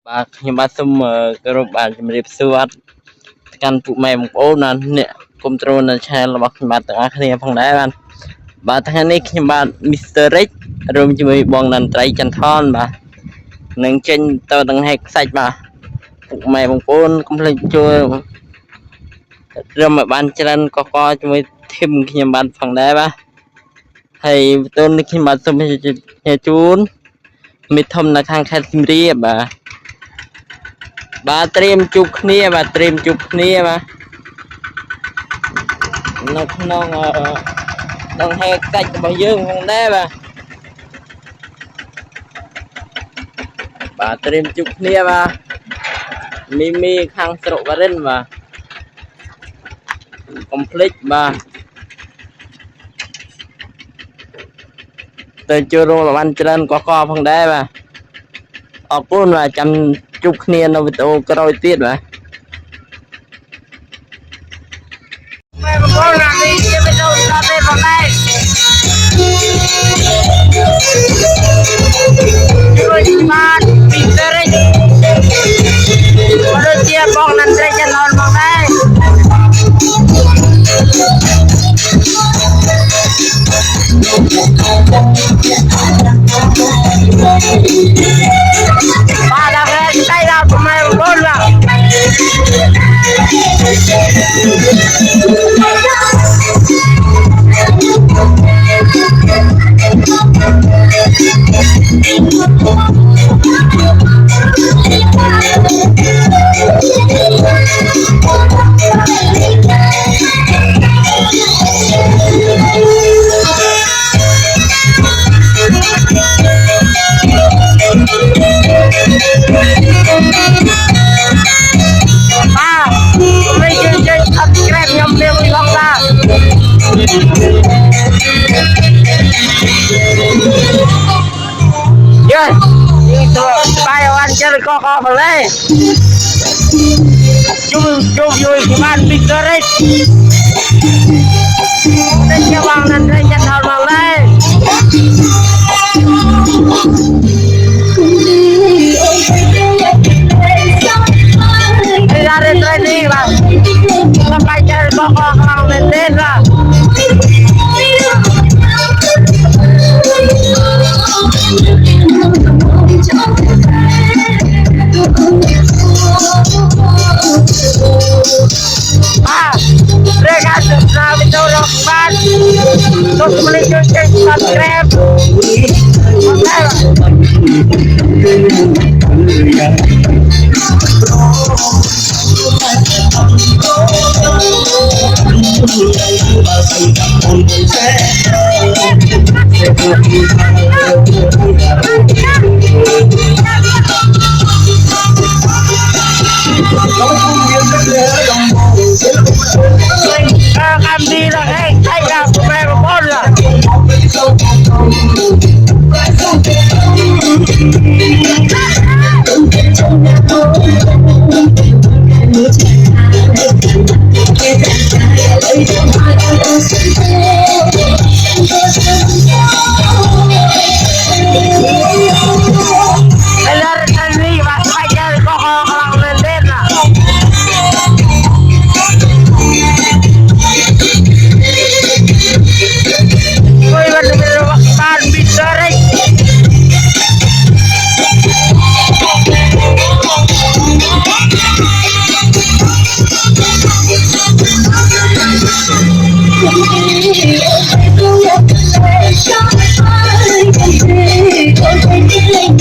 បាទខ្ញុំបាទសូមគោរពបាទជំរាបសួរកាន់ពុកម៉ែបងប្អូនណាអ្នកគ្រប់គ្រងនៅ channel របស់ខ្ញុំបាទទាំងអស់គ្នាផងដែរបាទថ្ងៃនេះខ្ញុំបាទ Mr. Rick រួមជាមួយបងតន្ត្រីចន្ទថនបាទនឹងចេញទៅដង្ហែខ្សាច់បាទពុកម៉ែបងប្អូនកុំភ្លេចចូលរំឲ្យបានច្រើនកកជាមួយធីមខ្ញុំបាទផងដែរបាទហើយតើនេះខ្ញុំបាទសូមជូនមិត្តធំនៅខាងខេត្តសៀមរាបបាទត្រៀមជួបគ្នាបាទត្រៀមជួបគ្នាបាទនៅក្នុងដង្ហែខ្សាច់របស់យើងផងដែរបាទត្រៀមជួបគ្នាបាទមីខាងស្រុកវរិនបាទកុំភ្លេចបាទទៅចូលរួមបានច្រើនកកផងដែរបាទអរគុណបាទចាំជួបគ្នានៅវីដេអូក្រោយទៀតបាទបងប្អូនណានេះជាវីដេអូស្ដាប់ទេបងដែរជួយបានពីសេរីបើជាបងណាន់ត្រេកចន្ទថនមកដែរបាទដល់ហើយតែដល់ប្រមាណបងប្អូនបាទChơi co vào đây chụp vui của bạn Mr. Rick đây cho bằng lần đây nhận hồn vào đây ra đây tôi đi bạn nó phải chơi co vào lên lên ra mereka sudah mencolok ban untuk melanjutkan subscribe đi là hey thay là về một con là Hãy subscribe cho kênh Ghiền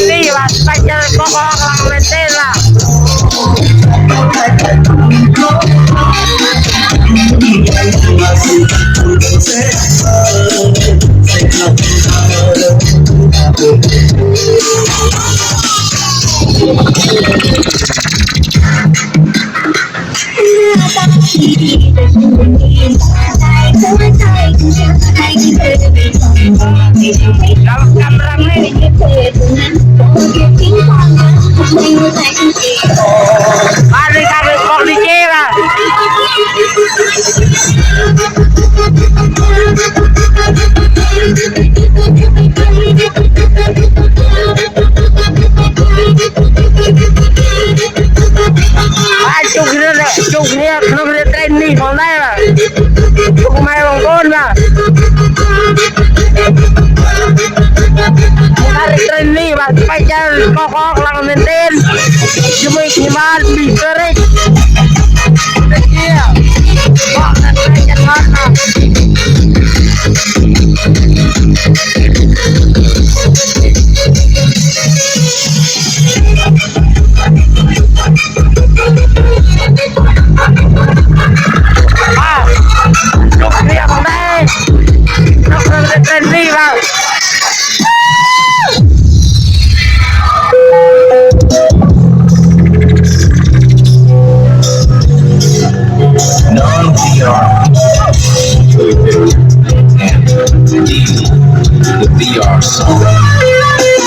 Mì Gõ để không bỏ lỡ những video hấp dẫn. Bạn đi ra được con đi chê mà. Chụp kia nó cái tên đi phòng đây mà. Chụp mày bằng con mà. Hari ini mas pacar kokok lang maintain cuma iman bisarik iya kok nanti mana chụp dia bằng đây chụp cái đi vào non-VR and the VR song.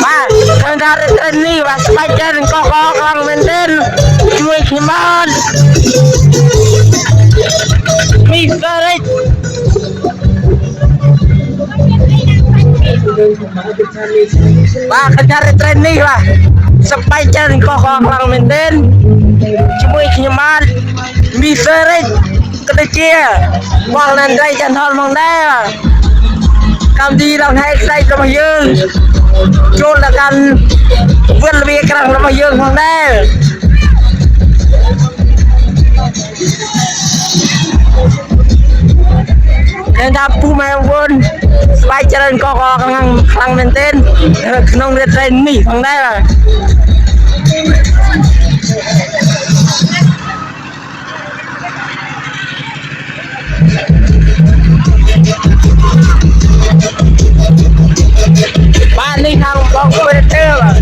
Mas, yang dari ini mas pacar kokok lang maintain cuma iman bisarik Pak cari training lah sepacar kokok lang maintain cuma iman bisarik kecil quang lên đây chân thon bằng đây cầm đi đồng hai đây cho mà dương chôn là cần vươn là việc rằng là mà dương bằng đây nên ta pu mẹ vươn bay chân co khăng lên tên nông lên trên nỉ bằng đây là bạn đi thằng bóng của bên tơ mà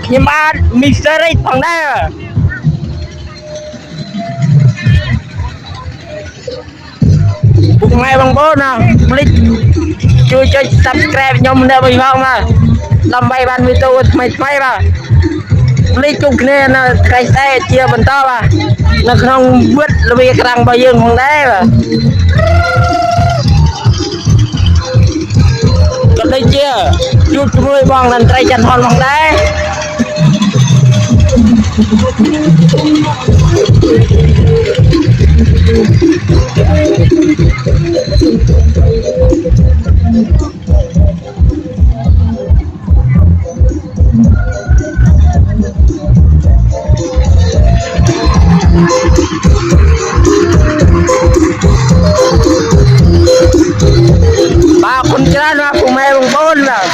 nhưng mà Mr. X thằng đây à ngày bằng bố nào click chưa cho subscribe nhóm để mình không à làm bay ban video mày mà click chung kia là cái xe chia phần to mà nó không biết là việc rằng bao nhiêu thằng đấy mà cái đây chia chút người bằng lần trai chân hòn bằng đấy ba con chơi nó cùng mẹ cùng bố là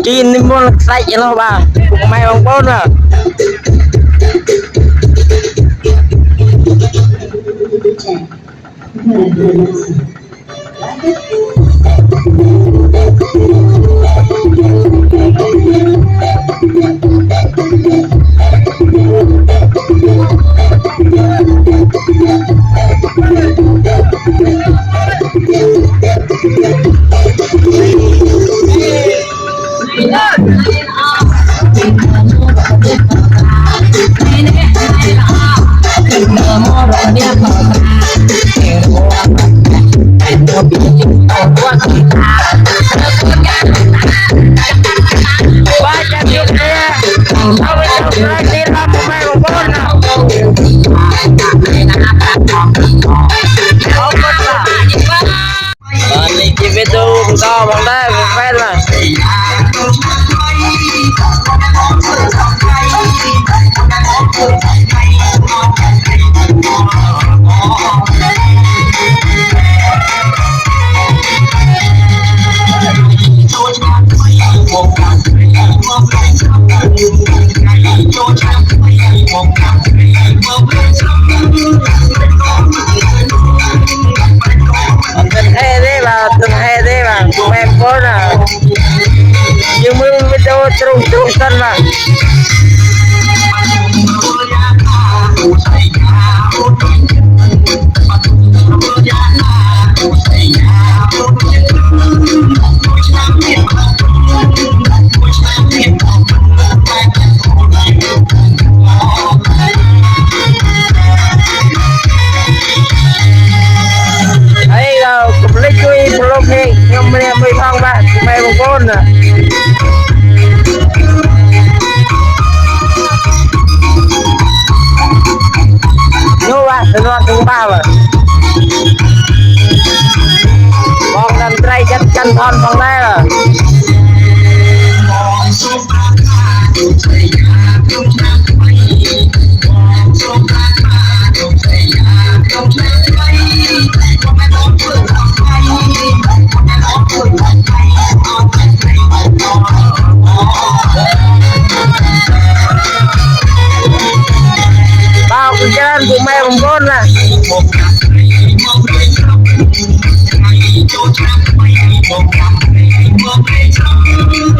Chin ni mon sai nó ba mày bằng bố nè Ini TV tu kau bang dah fan lah. Terus-terusan lah. Ayo, kembali cuy belum nih ngomongin thong ba, mày một con nè. Nó thứ ba rồi con lần trai chất chân thon con đây rồi bao cái chân của mẹ bằng con nè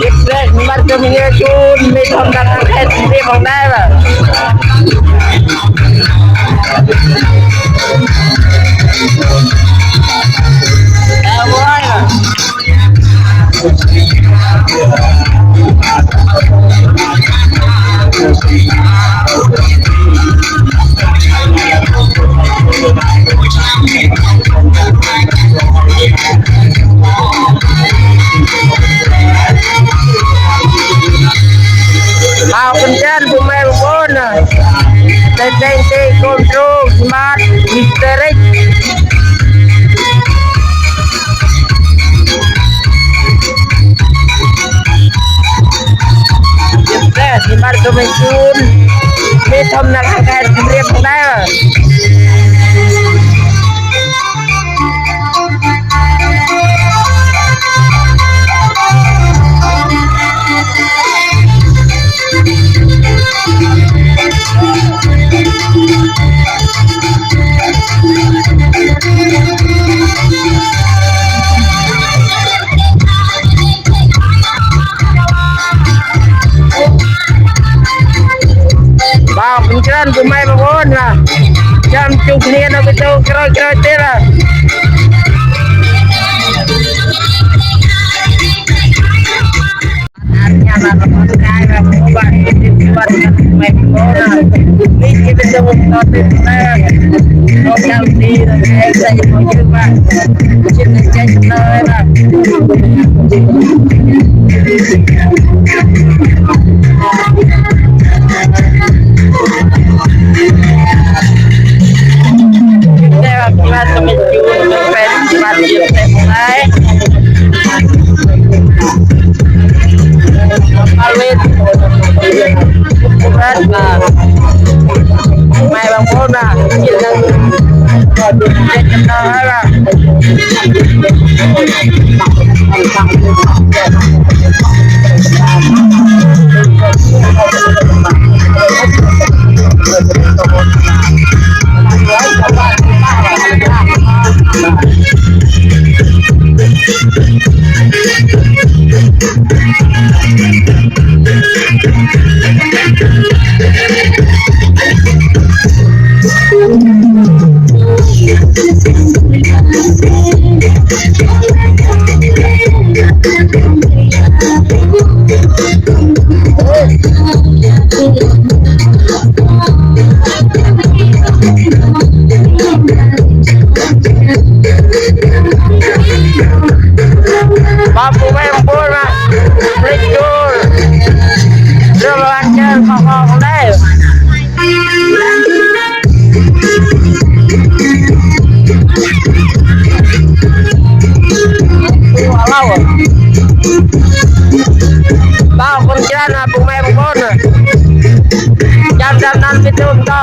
tiếp đây bắt cho mình nghe chun mình không đặt hết đi vòng đây mà bao con chân của mẹ của con nè đây control smart Mr. X thì bắt cho mình chun biết thông là cái riêng của đây rồi bao mình chân của mày mà bốn là trăm chục niên ở bên đâu chơi thế là nhà là con trai và các bạn mày có là đi cái bên đâu nó tên là nó đang đi là em dạy mọi người bạn trên này chơi nơi là kita temen juga festival di mulai Alwin berat lah mai bang Bona kita kenal lah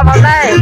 vào đây.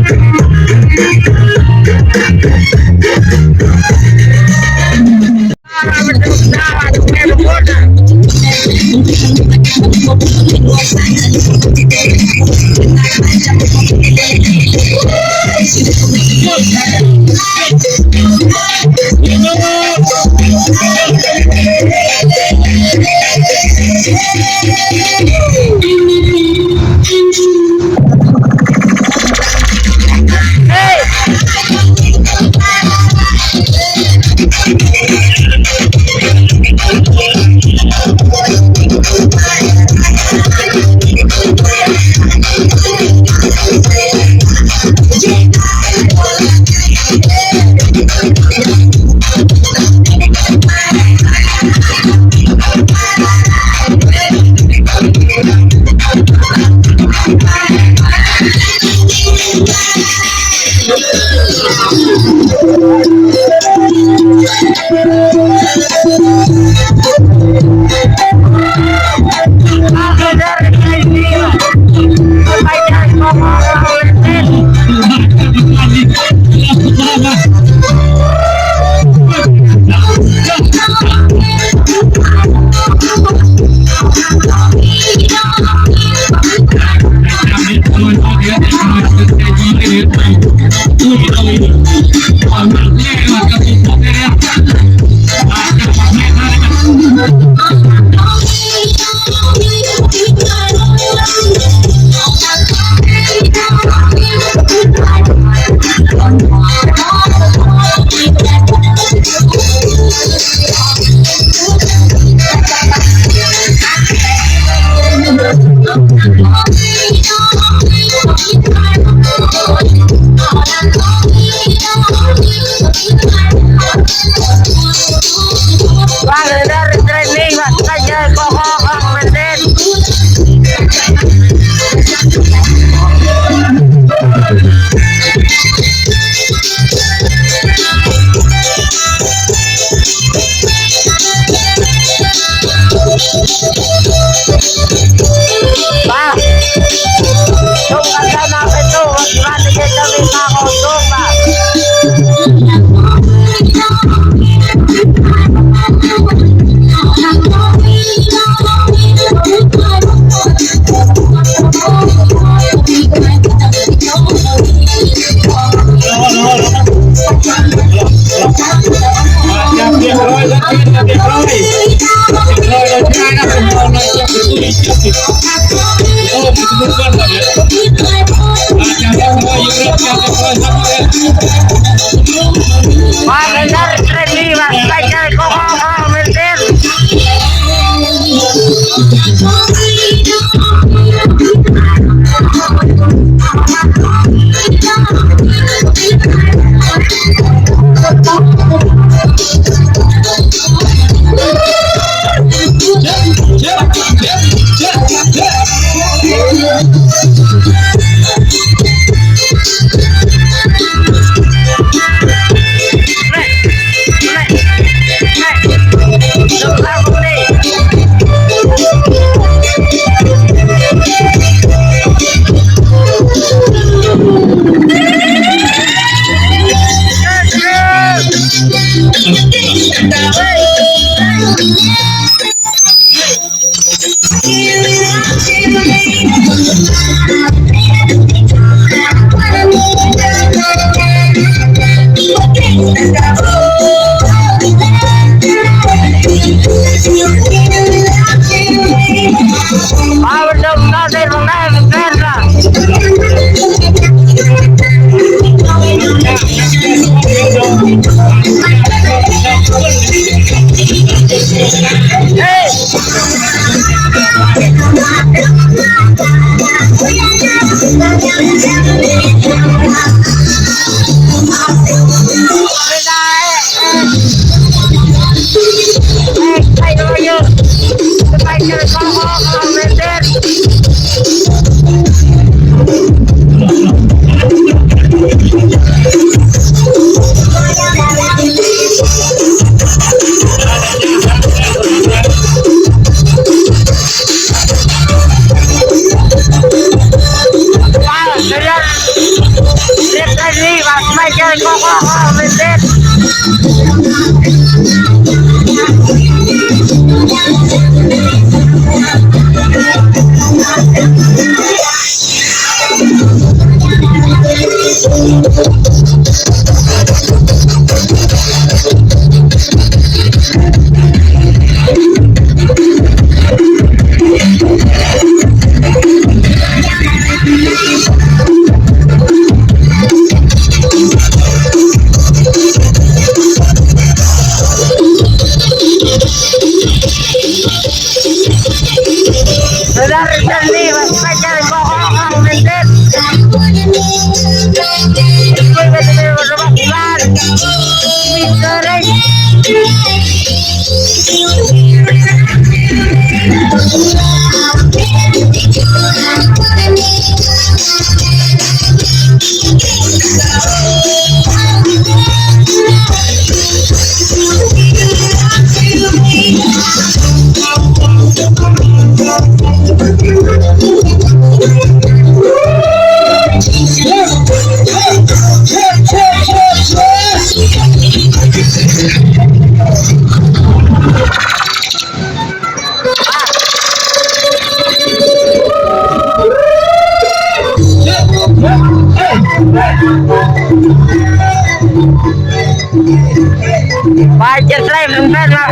Bài chết lên mình biết là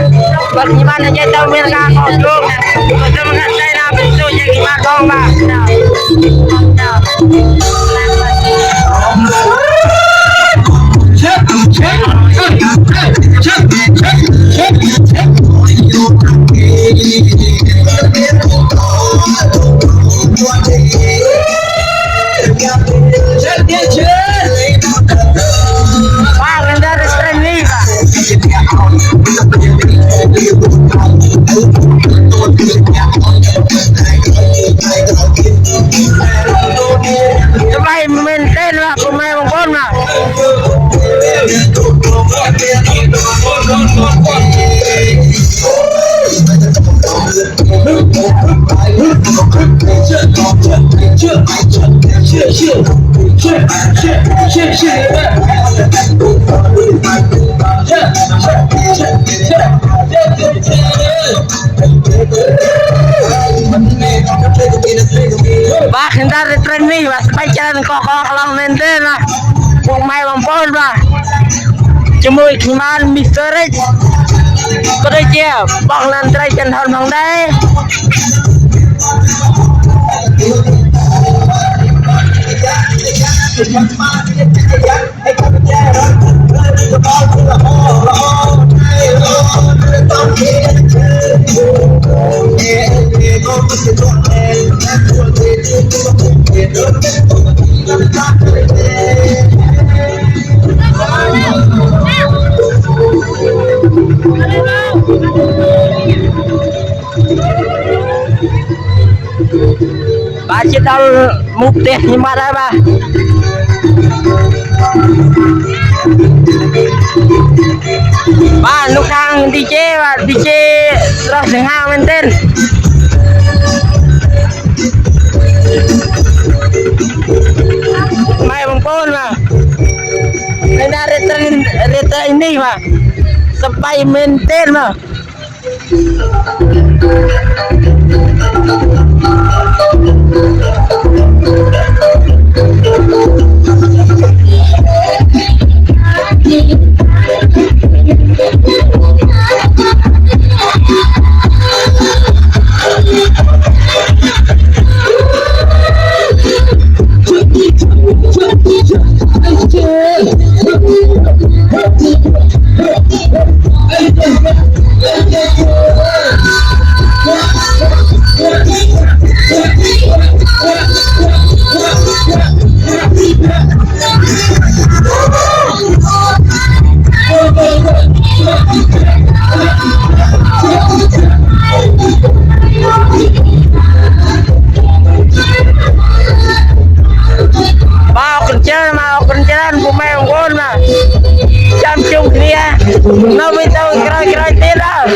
bật như bạn là dây tàu miền Nam có chuông tôi muốn ngắt tay nào bên tôi dây bạn con mà Coba maintain lah pemain bom lah. Bah, hendak retren nih, bah, supaya jalan kokok lang maintain lah. Pemain bom lah. Cuma gimana Mr. Rich? Kerja, bang nanti jangan bang deh. Bà chỉ đâu mục tiêu nhưng mà đây bà bà lúc đang DJ và DJ rất là ngang bên tên mày bằng con mà nên là return ini mà sampai maintain mà nó mới tao kira tết đó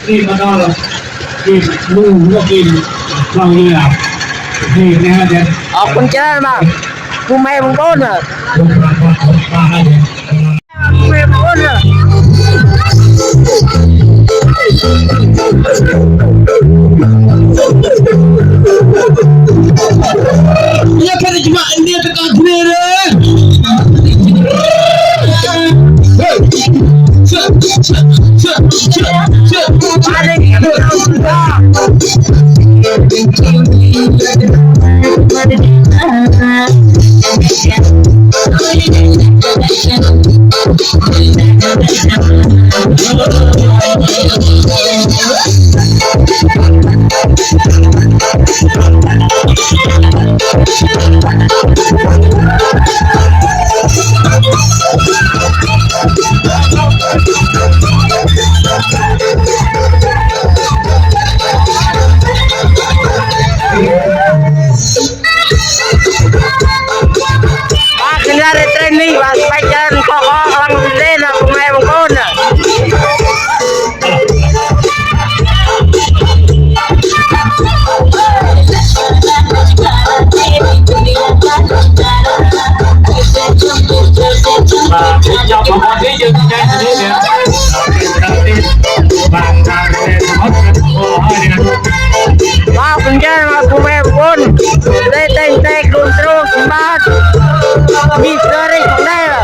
Kim mà đó là kim, lu nó kim เราเรือนี่นะฮะเดี๋ยว ออกคนเจอมากูไม่มึงโดนอ่ะ ลงมาให้เดี๋ยว กูไม่มึงโดนอ่ะ Dia kan cuma dia tekan kamera. Kenapa training mas pacaran kok orang lain aku main mengkon Chào mọi người đi dừng chạy đi nè. Bạn nào để mất hơi nè. mau kencan aku main mengkon teng kontrol kemat misteri kau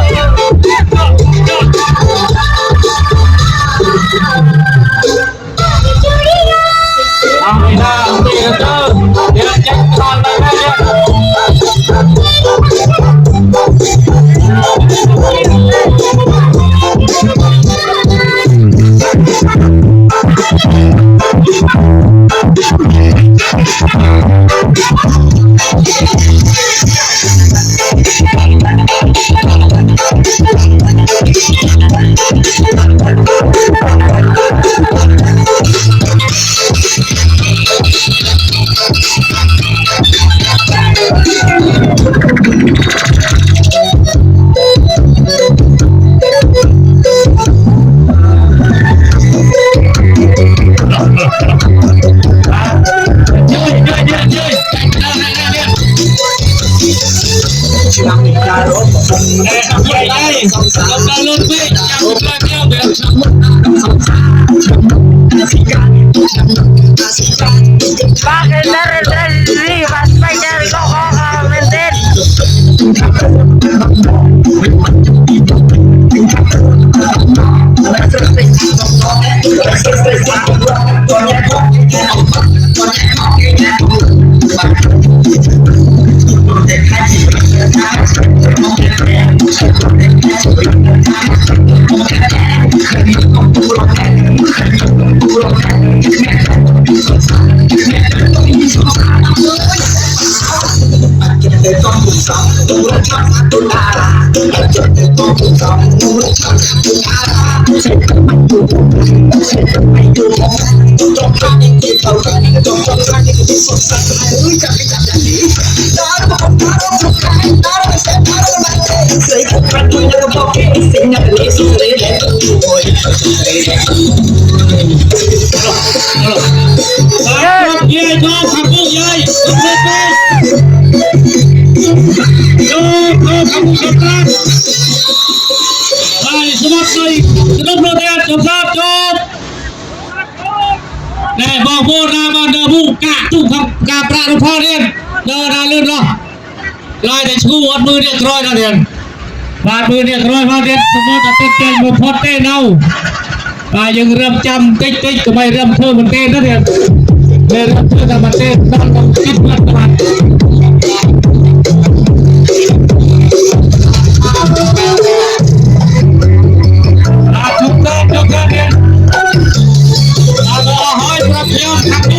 Đi ra, đi ra chứ. Để chắc con đây nha. pakai dari mas pacaran kok orang lain Dây cho khắp bộ dây. Cho khắp bộ khắp ra. Đây, smart đây. Đốc đô đen, chấm sát, chốt. Này, bỏ vô ra mà đờ vụ cả tụ khắp cả pra nó pho điên. Đờ ra lên rồi. Lại để chú ọt mưa điện rồi ra điên. Và mưa điện rồi vào điên. Sớm mốt là tên tên một phót tên nào. Và những râm chăm tích tích của mày râm thơ một tên đó điên. Để râm thơ ra một tên. Đang còn xích mất các bạn. Chúng ta cho ra điên. Hỏi râm nhau khắc đi.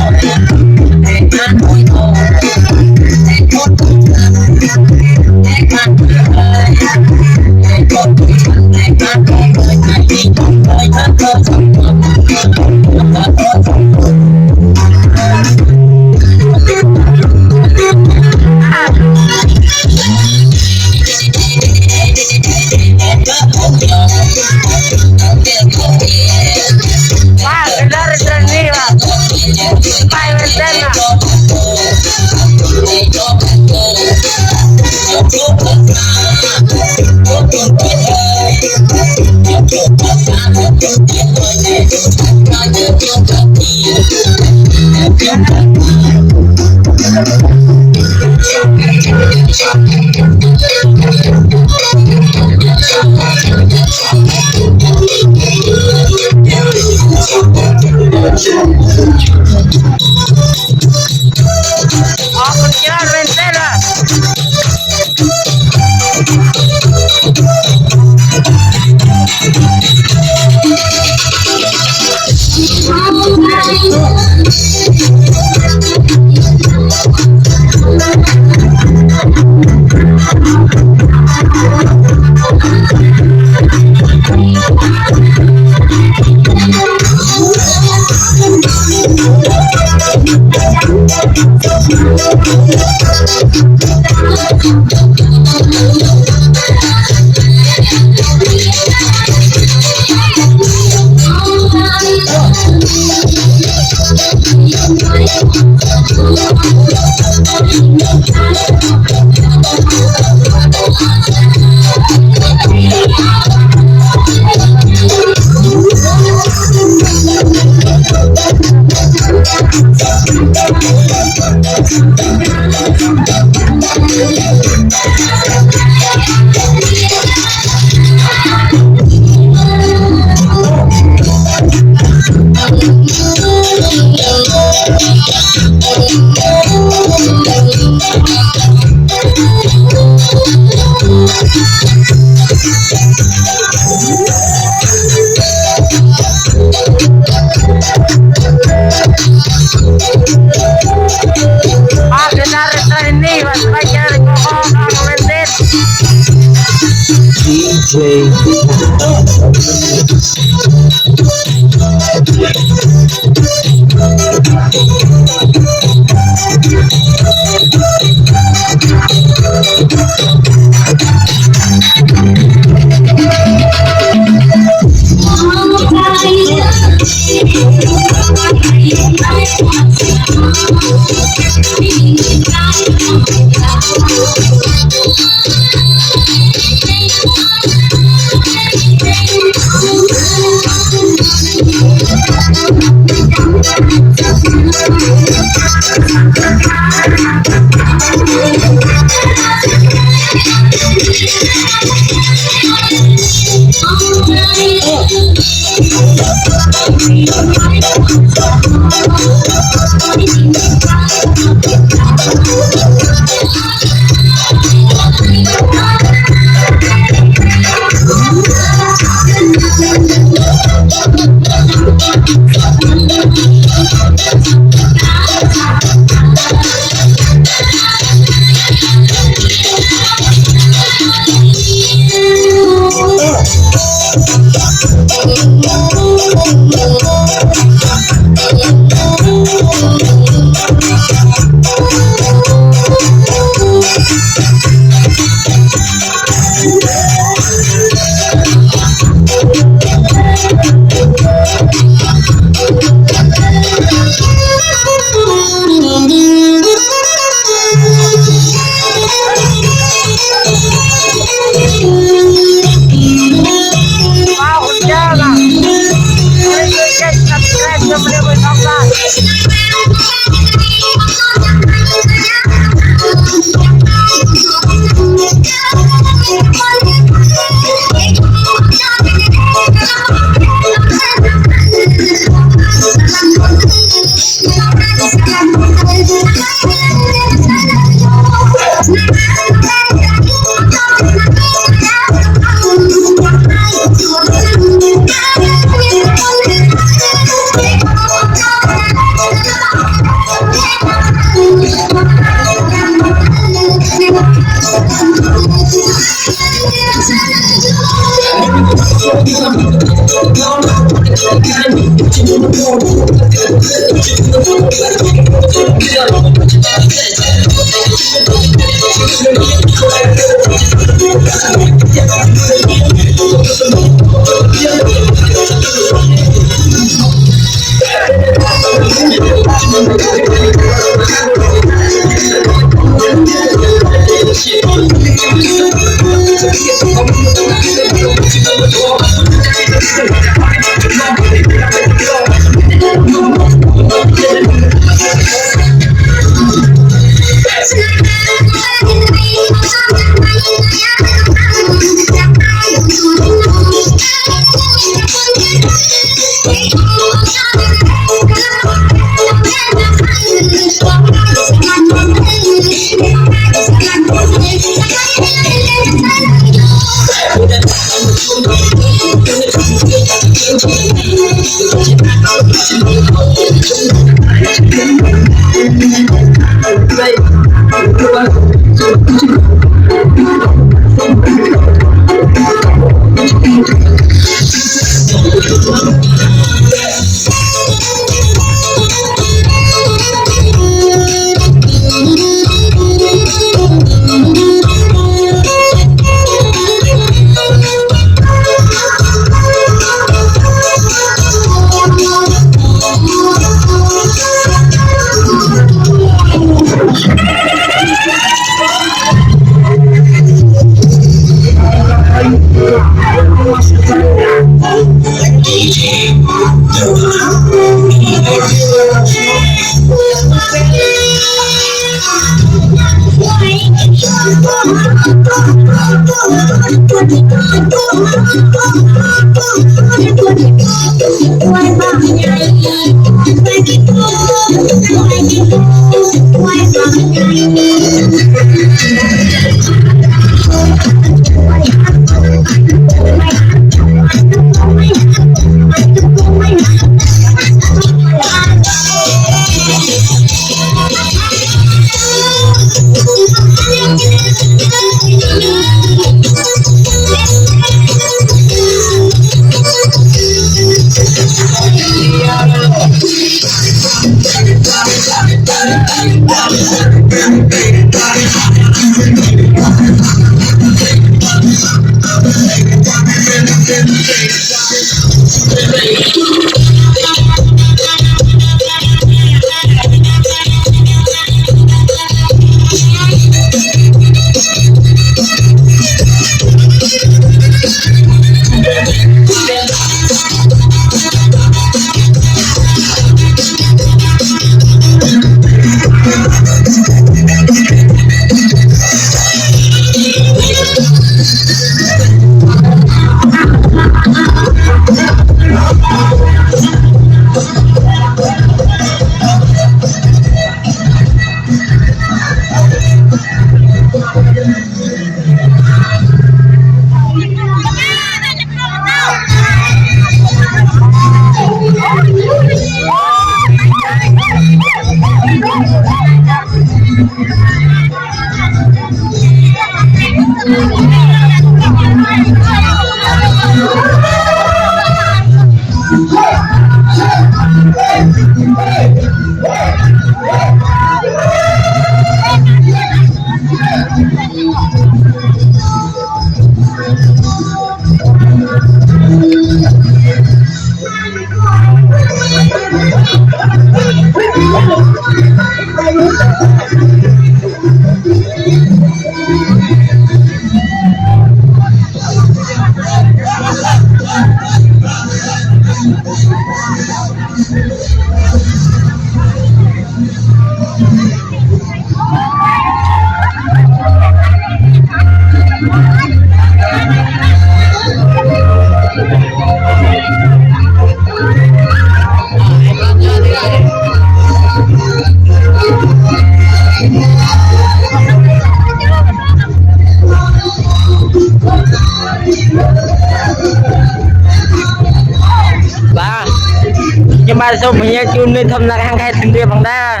nhưng mà số mình chun nên thầm là hàng khai từng điểm bằng đa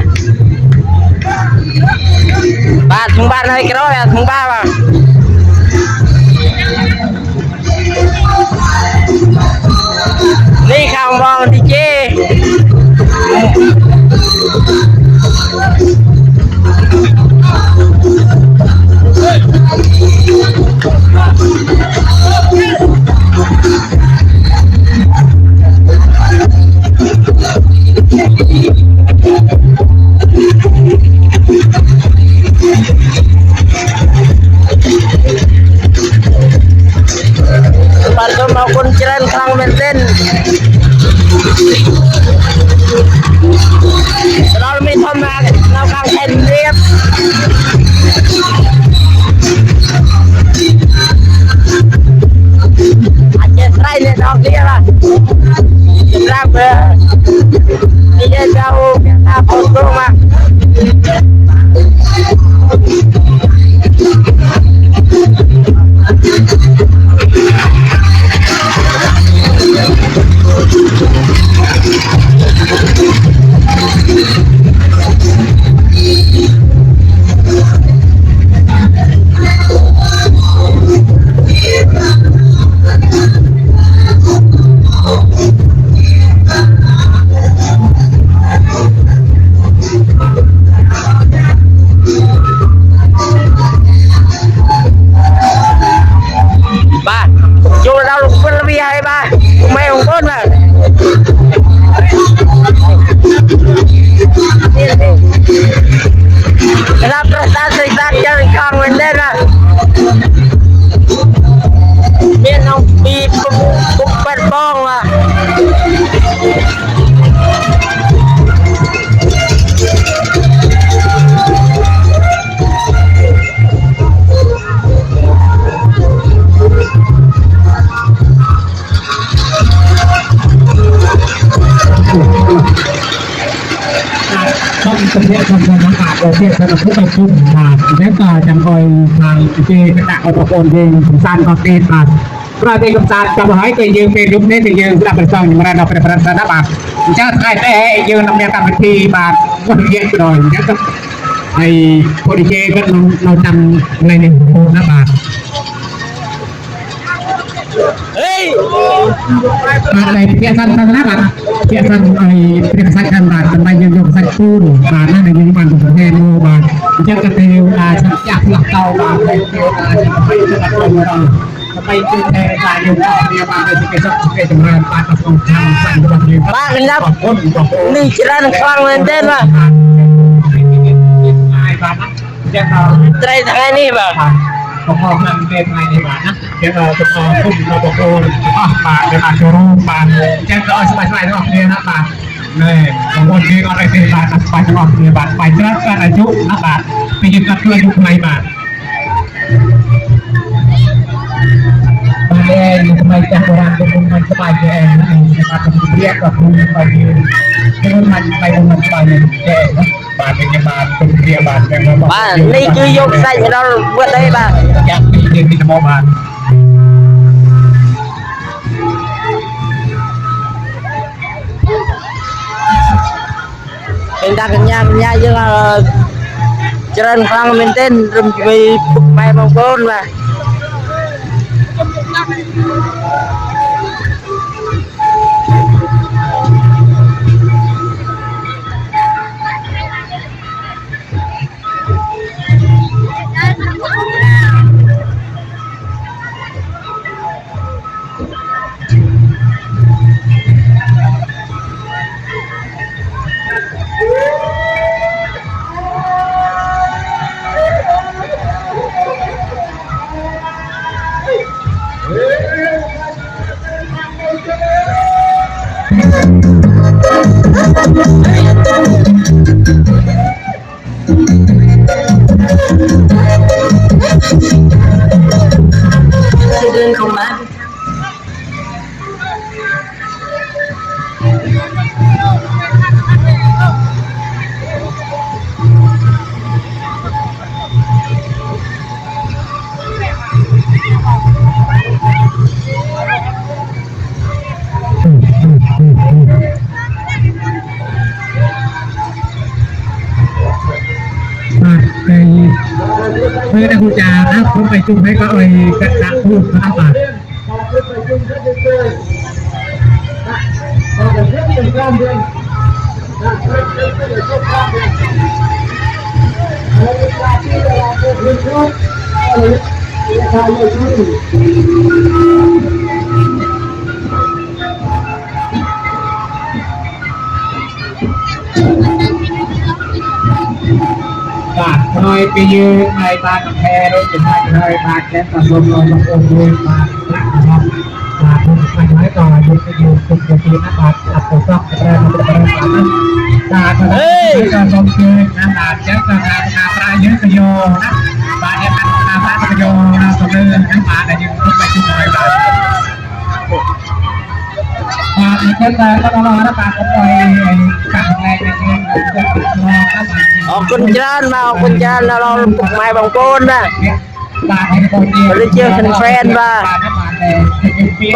ba thùng ba này cái đó là thùng ba mà đi không bon đi chê Bantu maupun jalan kerang benten selalu minta melakukan handgrip aja serai nih dok dia lah berapa dia jauh kita foto mah Việt là một cái chung mà rất là chẳng coi hàng chơi cái đạo của con về không gian có tên mà ra đây không gian trong hỏi cái dương về lúc đấy thì dương là phần sau nhưng mà đọc phần sau đó bạn chắc hai té dương năm nay làm thi mà còn hiện rồi chắc hay cô đi chơi cái nó tăng này này đó bạn này biasa apa? Biasa biasakan banget tentang yang satu karena ada yang bantu berhenu banget. Jangan ketemu setiap lah kau banget. Sampai orang sampai itu saya yang dia bantu sekitar jemaah atas orang Pak kenapa? Ini jalan kelang lenten lah. จะเอา ไตรทางนี้บ่ ปกครองนั่งเป็นไงดีบ้างนะเดี๋ยวเราจะพอคุ้มเราปกครองมาเดี๋ยวมาโชว์รูมมาแจ้งเราสบายๆทั้งนี้นะมาเนี่ยบางคนที่ก็ได้เสียบาทสบายทั้งนี้บาทไปเจอกันอายุนะบาทไปยืนกันตัวอายุใหม่มาเองทำไมจากโบราณเป็นมันสบายเองนะนะครับเป็นเรียกกับคุณไปยืนเป็นมันไปมันสบายเลยเองนะบาทเป็นบาทเป็นเรียบาทเป็นบาท បាទនេះគឺយកសាច់មកដល់វត្តអីបាទ อยากมีเรียนมีสมองบาท ពេលដាក់កញ្ញាយើងច្រើនខ្លាំងមែនទែនរំជាមួយពុកម៉ែបងប្អូនបាទ Đường không máเมื่อได้พูดจานะผมไปจุ่มให้ก็เลยกระดักพูดนะครับ บาทน้อยไปยืนในบาทแพรรถจะได้เลยบาทแค่ตัดลมลอยมาโอนด้วยบาทนะครับบาทมันไปน้อยต่อยืนไปยืนตุกตุกตีนะบาทตัดตัวซอกกระเด็นกระเด็นบาทนั้นบาทนั้นการลงคืนนะบาทเยอะการนาปลายเยอะกระโยนะบาทเนี่ยมันนาปลายกระโยนะตัวเดินนะบาทแต่ยืนตุกไปจุดหน่อยบาทบาทเนี่ยก็ต้องรอนะบาทก็ปล่อยการแรงอย่างนี้จะติดรอนะบาท អរគុណច្រើនបាទអរគុណច្រើនដល់ពុកម៉ែបងប្អូនបាទឬជា fan បាទ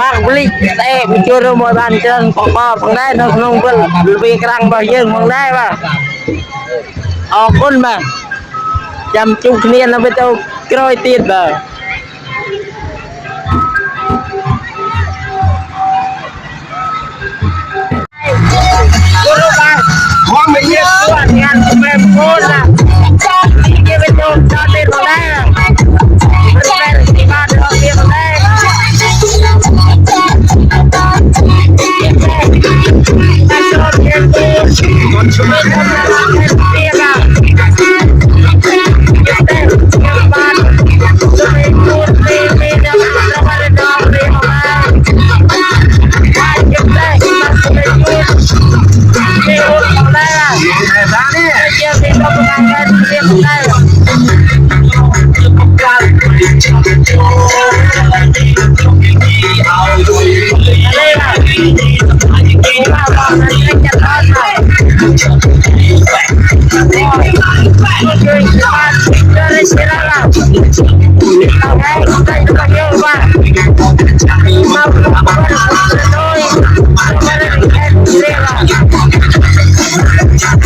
បាទវលិស្អែកមកចូលរួមមកបានច្រើនបងផងដែរនៅក្នុងវិលវាក្រាំងរបស់យើងផងដែរបាទអរគុណបាទចាំជួបគ្នានៅវីដេអូក្រោយទៀតបាទ Hôm mình biết là ngàn của em cô là cái bên trong cho tên vào đây là bên thì ba đứa kia vào đây ta cho tiền cô còn chúng mình không là làm thêm tiền à đây các bạn chúng mình mua tiền đâu đâu mà lên đó đi vào đây ai giúp đây mà chúng mình mua đi vào đây là chia tiền đâu có ai lên tiền vào đây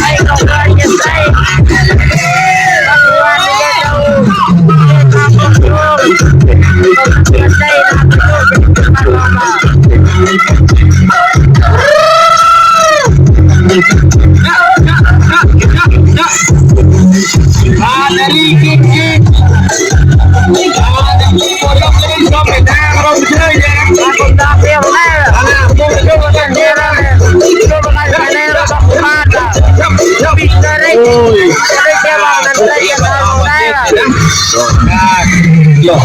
Hãy subscribe cho kênh Ghiền Mì Gõ để không bỏ lỡ những video hấp dẫn យក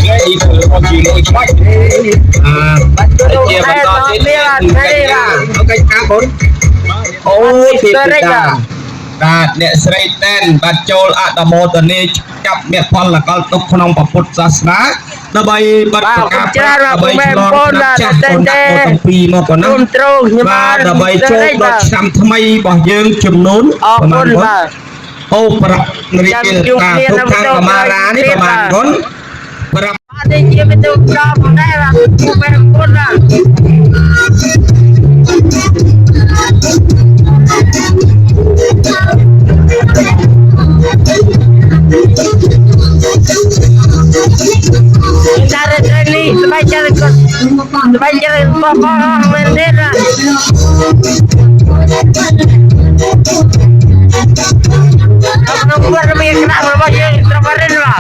ថ្ងៃនេះទៅមកជាមួយខ្វាច់ជាបន្តទៀតអូខេខាបងអូយពីតាបាទអ្នកស្រីតែនបាទចូលអនុមោទនាចាប់មេផលកលទុកក្នុងពុទ្ធសាសនាដើម្បីបាត់ការដើម្បីឆ្លងចាស់คนដាក់ទាំងពីរមកប៉ុណ្ណឹងបាទដើម្បីចូលដល់ឆ្នាំថ្មីរបស់យើងចំនួនប្រហែលបាទអូប្រាប់រៀបការទុកខាងកម្មារានេះប្រហែលคนប្រាប់នេះជាមិនទៅដល់ផងដែរបាទពុកម៉ែបងប្អូនបាទcara ini sebab cara pokok bendera kalau buat lebih kena berbagai terbarin lah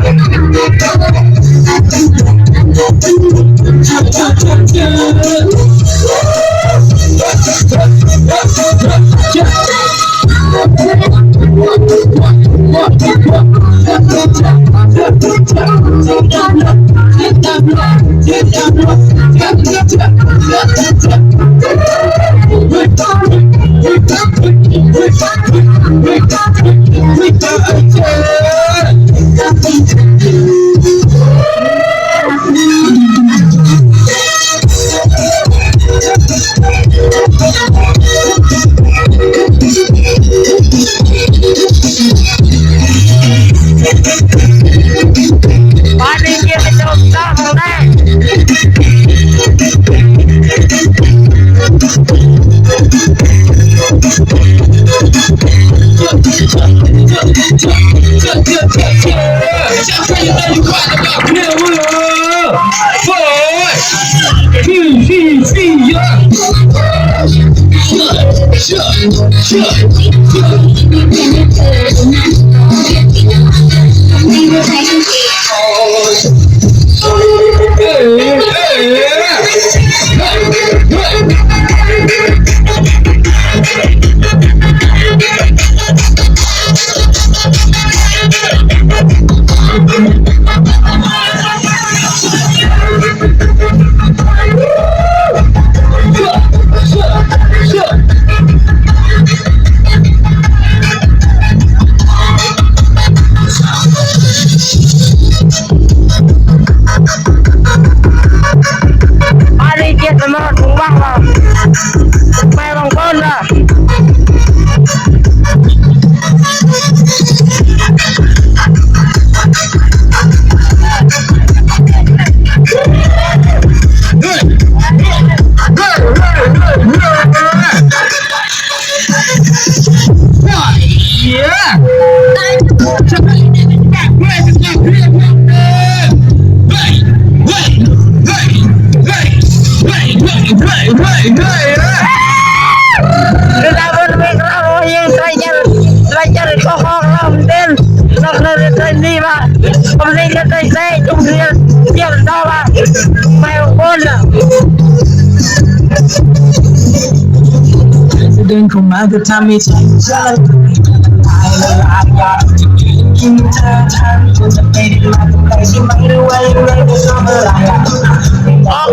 Then come out the time it's like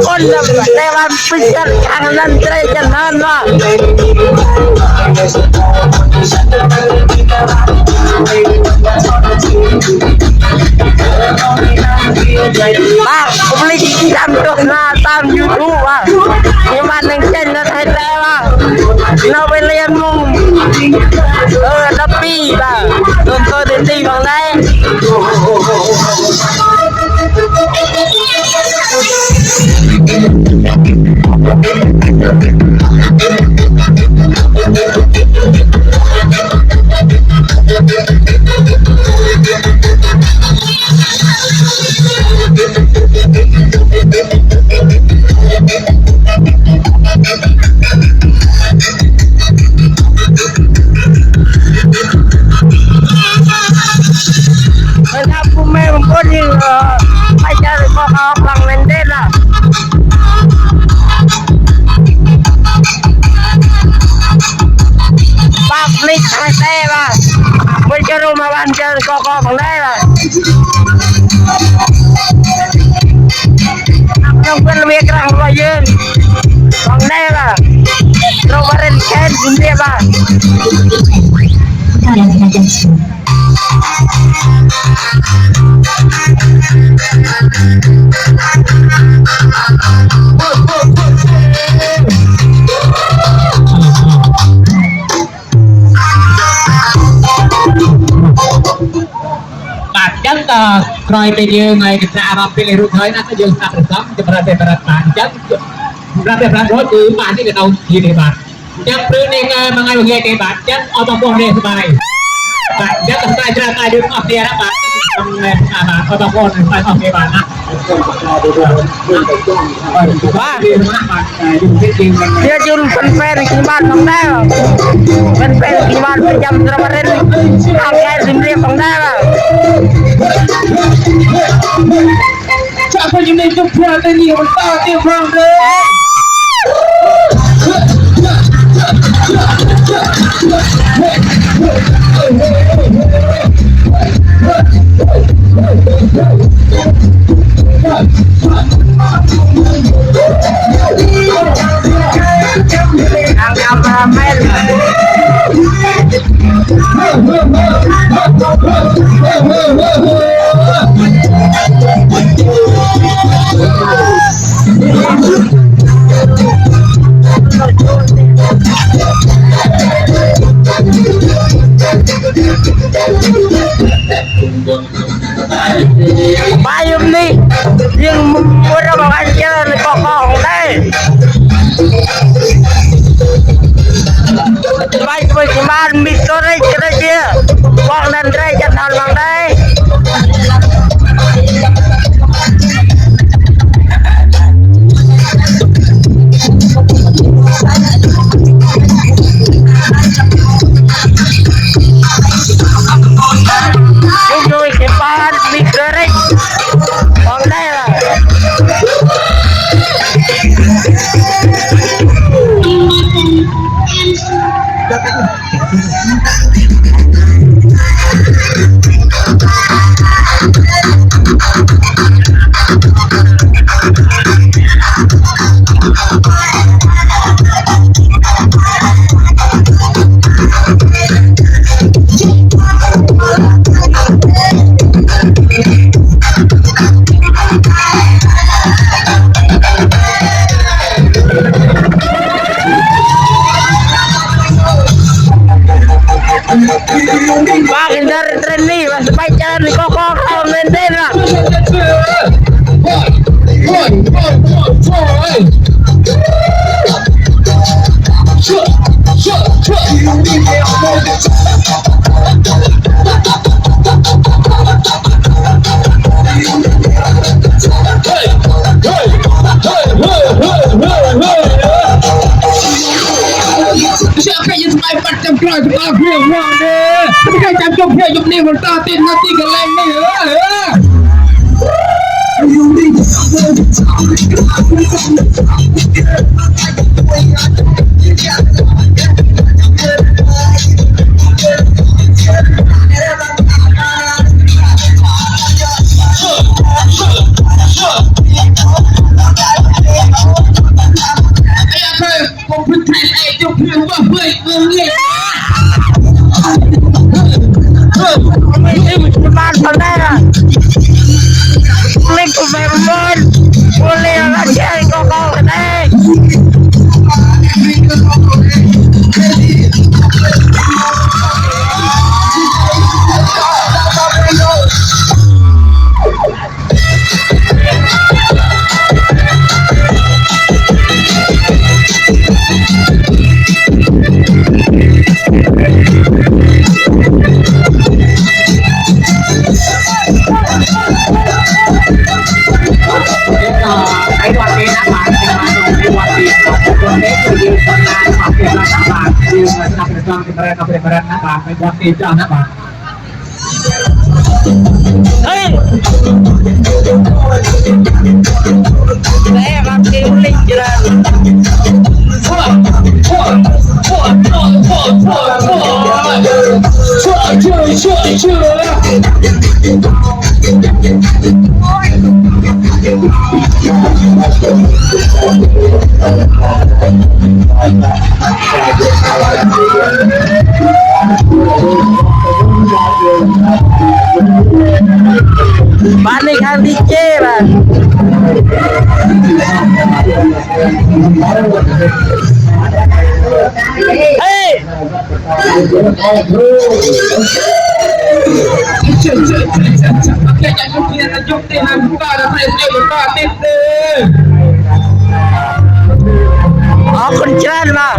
con lewat pikir kanan tray jalan lah Bang, beli jam tuh na tam YouTube bang. Gimana channel saya bang? Nó bên liên mông đập pi bang. Tôi đến đi bằng đây. Aku memang ni pacar kau bang Mendela. Public saya bang, berjerum awan jar kau bang Mendela. เป็นเวกรังรอยยืนฟังได้ป่ะเราบริเวณดินเดียบ้า បាទចឹងក៏ក្រោយពេលយើងហើយកសាអារម្មណ៍ពេលរួចហើយណាក៏យើងស្ដាប់ប្រសំចម្រើនពេលប្រាប់បានចឹងសម្រាប់ពេលប្រាប់រួចគឺបាននេះក៏នៅទីនេះបាទចឹងព្រឹកនេះមួយថ្ងៃមួយថ្ងៃទេបាទចឹងអបអរគុណនេះសប្បាយបាទចឹងក៏ស្ដាយច្រើនតែយើងអស់គ្នាណាបាទអបអរគុណស្ដាយអស់គ្នាបាទណាបាទdia jun penpen kibat bang dah penpen kibat jam terbarin pakai sendiri bang dah siapa yang itu berada di utara timur anggap ramai payung nih yang murah banget jalan kokong deh baik bagaimana mistori kerja uang dan derajat hal bang deh Jujur simpan mistori bang deh lah Makin dari tren nih, masih pacaran di kokong kau maintain lah. siapa yang sniper cemplak ke akhir wang deh ketika jam dia yuk ni bertatin nanti geleng ni Cepat pandai klik pemain boleh lagi kokong deh saya masih ulik jalan Bạn này khang DJ bạn. Ê! Con trơn mà.